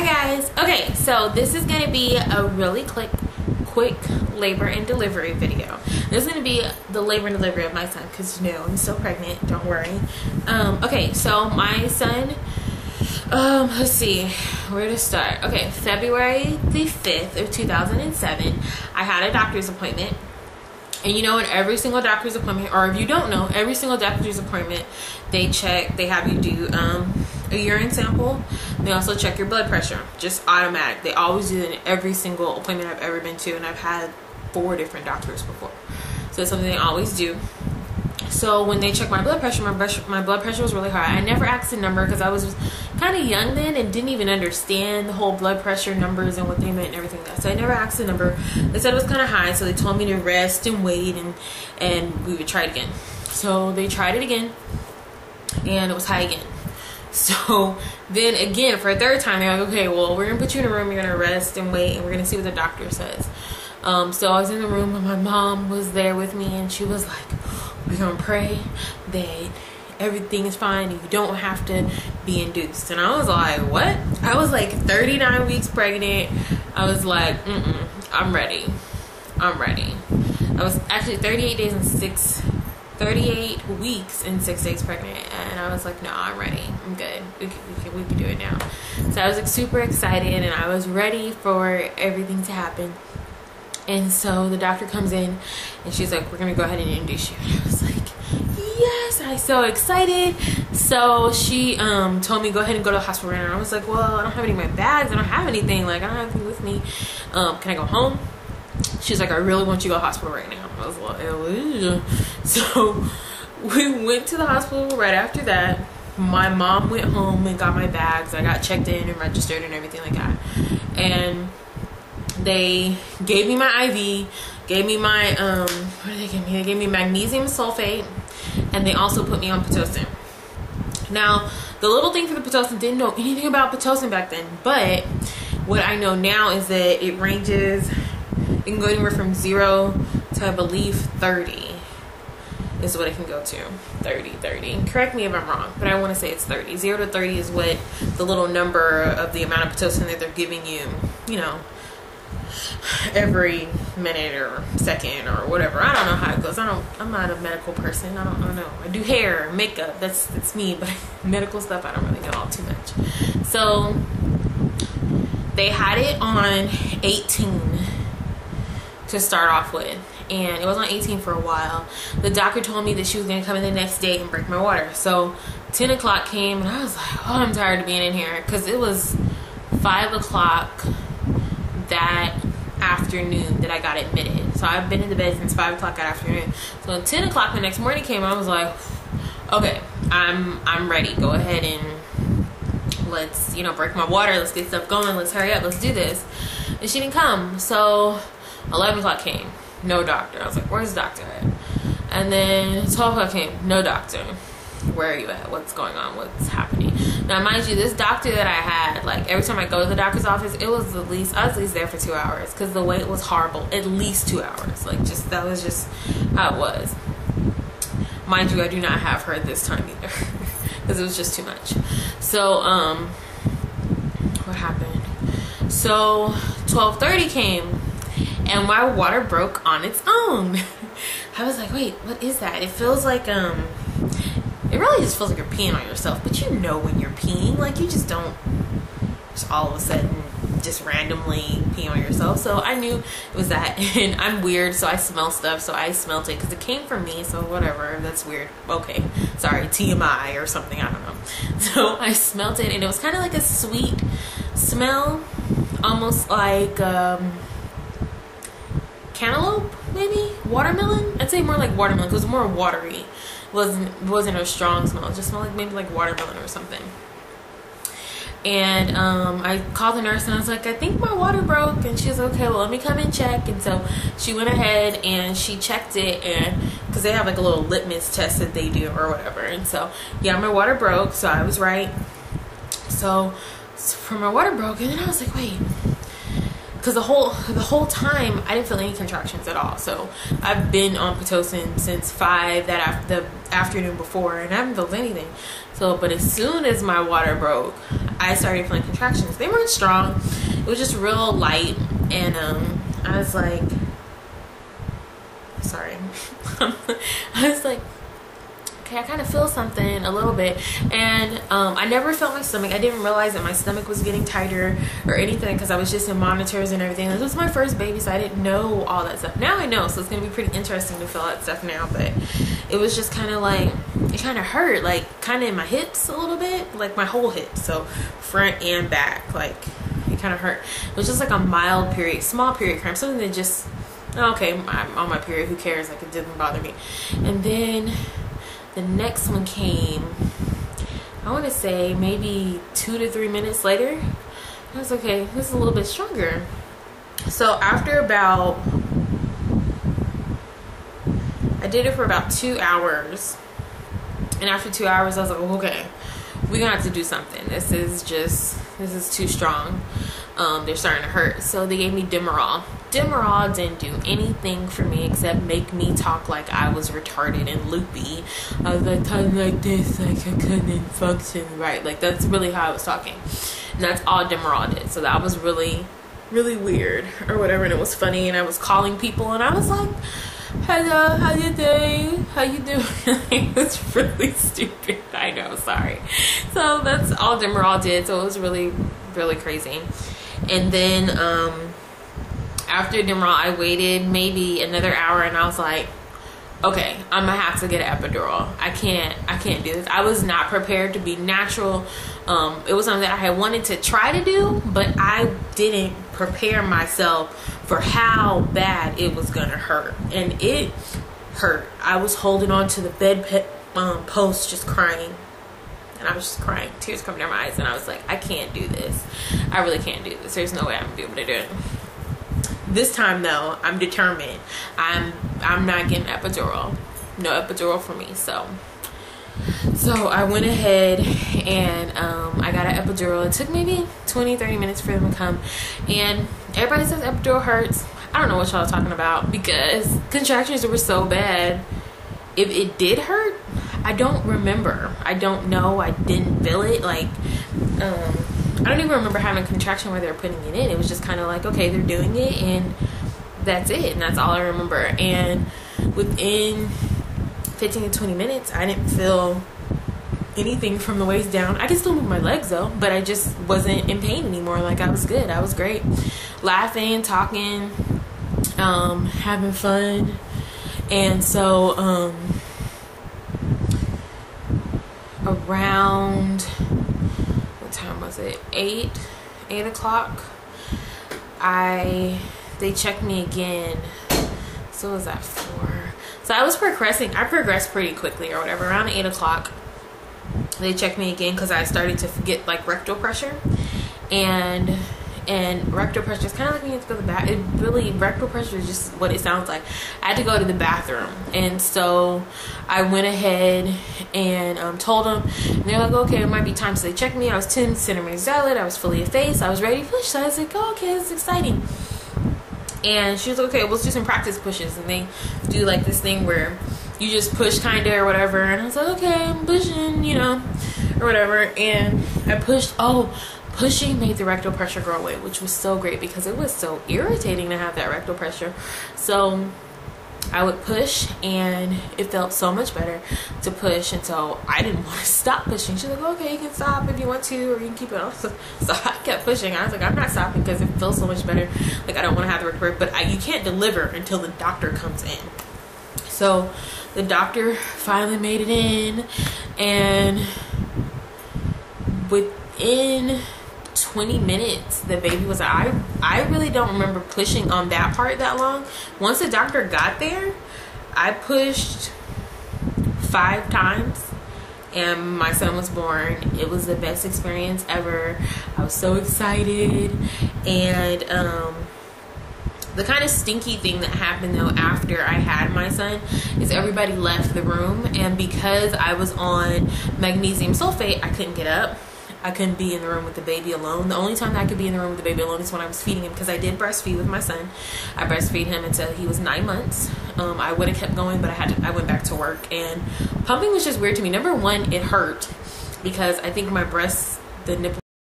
Hi guys. Okay, so this is gonna be a really quick labor and delivery video. This is gonna be the labor and delivery of my son because I'm still pregnant. Don't worry. Okay, so my son. Let's see where to start. Okay, February the 5th of 2007, I had a doctor's appointment. And you know, in every single doctor's appointment, or if you don't know, every single doctor's appointment, they have you do a urine sample. They also check your blood pressure, just automatic. They always do it in every single appointment I've ever been to, and I've had 4 different doctors before. So it's something they always do. So when they checked my blood pressure, my blood pressure was really high. I never asked the number because I was kind of young then and didn't even understand the whole blood pressure numbers and what they meant and everything like that. So I never asked the number. They said it was kind of high, so they told me to rest and wait, and we would try it again. So they tried it again, and it was high again. So then again, for a third time, they're like, okay, well, we're gonna put you in a room, you're gonna rest and wait, and we're gonna see what the doctor says. So I was in the room and my mom was there with me, and she was like, we're gonna pray that everything is fine and you don't have to be induced. And I was like, what? I was like 39 weeks pregnant. I was like, I'm ready. I was actually 38 weeks and 6 days pregnant, and I was like, no, I'm ready. I'm good. We can do it now. So I was like super excited, and I was ready for everything to happen. And so the doctor comes in and she's like, we're gonna go ahead and induce you. And I was like, yes, I was so excited. So she told me go ahead and go to the hospital right now. I was like, well, I don't have any of my bags, I don't have anything, like I don't have anything with me. Can I go home? She's like, I really want you to go to the hospital right now. I was like, ew. So we went to the hospital right after that. My mom went home and got my bags. I got checked in and registered and everything like that. And they gave me my IV, gave me my, what did they give me? They gave me magnesium sulfate, and they also put me on Pitocin. Now, the little thing for the Pitocin, didn't know anything about Pitocin back then, but what I know now is that it ranges, it can go anywhere from 0 to, I believe, 30 is what it can go to. 30. Correct me if I'm wrong, but I want to say it's 30. 0 to 30 is what the little number of the amount of Pitocin that they're giving you, you know, every minute or second or whatever. I don't know how it goes. I'm not a medical person. I don't know. I do hair, makeup, that's me, but medical stuff I don't really know all too much. So they had it on 18 to start off with, and it was on 18 for a while. The doctor told me that she was going to come in the next day and break my water. So 10 o'clock came, and I was like, oh, I'm tired of being in here, because it was 5 o'clock that afternoon that I got admitted. So I've been in the bed since 5 o'clock that afternoon. So when 10 o'clock the next morning came, I was like, okay, I'm ready. Go ahead and let's, you know, break my water. Let's get stuff going. Let's hurry up. Let's do this. And she didn't come. So 11 o'clock came. No doctor. I was like, where's the doctor at? And then 12 o'clock came. No doctor. Where are you at? What's going on? What's happening? Now, mind you, this doctor that I had, like, every time I go to the doctor's office, I was at least there for 2 hours because the wait was horrible. At least 2 hours. Like, that was just how it was. Mind you, I do not have her this time either because it was just too much. So, what happened? So, 12:30 came and my water broke on its own. I was like, wait, what is that? It feels like, it really just feels like you're peeing on yourself, but you know when you're peeing, like you just don't just all of a sudden just randomly pee on yourself. So I knew it was that, and I'm weird, so I smell stuff, so I smelled it because it came from me, so whatever, that's weird. Okay, sorry, TMI or something, I don't know. So I smelled it, and it was kind of like a sweet smell, almost like cantaloupe, maybe watermelon. I'd say more like watermelon because it was more watery. Wasn't a strong smell. It just smelled like maybe like watermelon or something. And I called the nurse and I was like, I think my water broke. And she was okay, well, let me come and check. And so she went ahead and she checked it, and because they have like a little litmus test that they do or whatever. And so yeah, my water broke, so I was right. So for my water broke, and then I was like, wait, because the whole time I didn't feel any contractions at all. So I've been on Pitocin since 5 the afternoon before, and I haven't felt anything. So, but as soon as my water broke, I started feeling contractions. They weren't strong. It was just real light, and I was like, sorry. I was like, okay, I kind of feel something a little bit. And I never felt my stomach. I didn't realize that my stomach was getting tighter or anything, because I was just in monitors and everything. This was my first baby, so I didn't know all that stuff. Now I know, so it's gonna be pretty interesting to feel that stuff now. But it was just kind of like, it kind of hurt, like kind of in my hips a little bit, like my whole hip, so front and back, like it kind of hurt. It was just like a mild period, small period cramp, something that just, okay, I'm on my period, who cares, like it didn't bother me. And then the next one came, I want to say maybe 2 to 3 minutes later. I was okay, this is a little bit stronger. So after about, I did it for about 2 hours, and after 2 hours I was like, okay, we're gonna have to do something. This is too strong. They're starting to hurt. So they gave me Demerol. Demerol didn't do anything for me except make me talk like I was retarded and loopy. I was like talking like this, like I couldn't function right. Like that's really how I was talking. And that's all Demerol did. So that was really, really weird or whatever. And it was funny. And I was calling people and I was like, hello, how you doing? How you doing? It was really stupid. I know, sorry. So that's all Demerol did. So it was really, really crazy. And then after Demerol, I waited maybe another hour, and I was like, okay, I'm gonna have to get an epidural. I can't do this. I was not prepared to be natural. It was something that I had wanted to try to do, but I didn't prepare myself for how bad it was gonna hurt. And it hurt. I was holding on to the bed post just crying. And I was just crying, tears coming down my eyes, and I was like, I can't do this. I really can't do this. There's no way I'm gonna be able to do it. This time though, I'm determined. I'm not getting epidural. No epidural for me. So I went ahead and I got an epidural. It took maybe 20-30 minutes for them to come, and everybody says epidural hurts. I don't know what y'all are talking about, because contractions were so bad. If it did hurt, I don't remember. I don't know. I didn't feel it. Like, I don't even remember having a contraction where they were putting it in. It was just kind of like, okay, they're doing it, and that's it. And that's all I remember. And within 15 to 20 minutes, I didn't feel anything from the waist down. I could still move my legs though, but I just wasn't in pain anymore. Like, I was good. I was great. Laughing, talking, having fun. And so, around, what time was it? 8 o'clock. They checked me again. So what was that for? So I was progressing. I progressed pretty quickly or whatever. Around 8 o'clock, they checked me again because I started to get like rectal pressure. And rectal pressure is kind of like when you have to go to the bathroom. Rectal pressure is just what it sounds like. I had to go to the bathroom. And so I went ahead and told them. And they're like, okay, it might be time. So they checked me. I was 10 centimeters dilated. I was fully effaced. I was ready to push. So I was like, oh, okay, this is exciting. And she was like, okay, let's do some practice pushes. And they do like this thing where you just push kind of or whatever. And I was like, okay, I'm pushing, you know, or whatever. And I pushed. Pushing made the rectal pressure go away, which was so great because it was so irritating to have that rectal pressure. So I would push, and it felt so much better to push, and so I didn't want to stop pushing. She's like, okay, you can stop if you want to, or you can keep it on. So I kept pushing. I was like, I'm not stopping because it feels so much better. Like, I don't want to have the rectal pressure, but you can't deliver until the doctor comes in. So the doctor finally made it in, and within 20 minutes the baby was out. I really don't remember pushing on that part that long. Once the doctor got there, I pushed 5 times and my son was born. It was the best experience ever. I was so excited. And the kind of stinky thing that happened though after I had my son is everybody left the room, and because I was on magnesium sulfate, I couldn't get up. I couldn't be in the room with the baby alone. The only time that I could be in the room with the baby alone is when I was feeding him, because I did breastfeed with my son. I breastfeed him until he was 9 months. I would have kept going, but I went back to work, and pumping was just weird to me. Number one, it hurt because I think my breasts, the nipple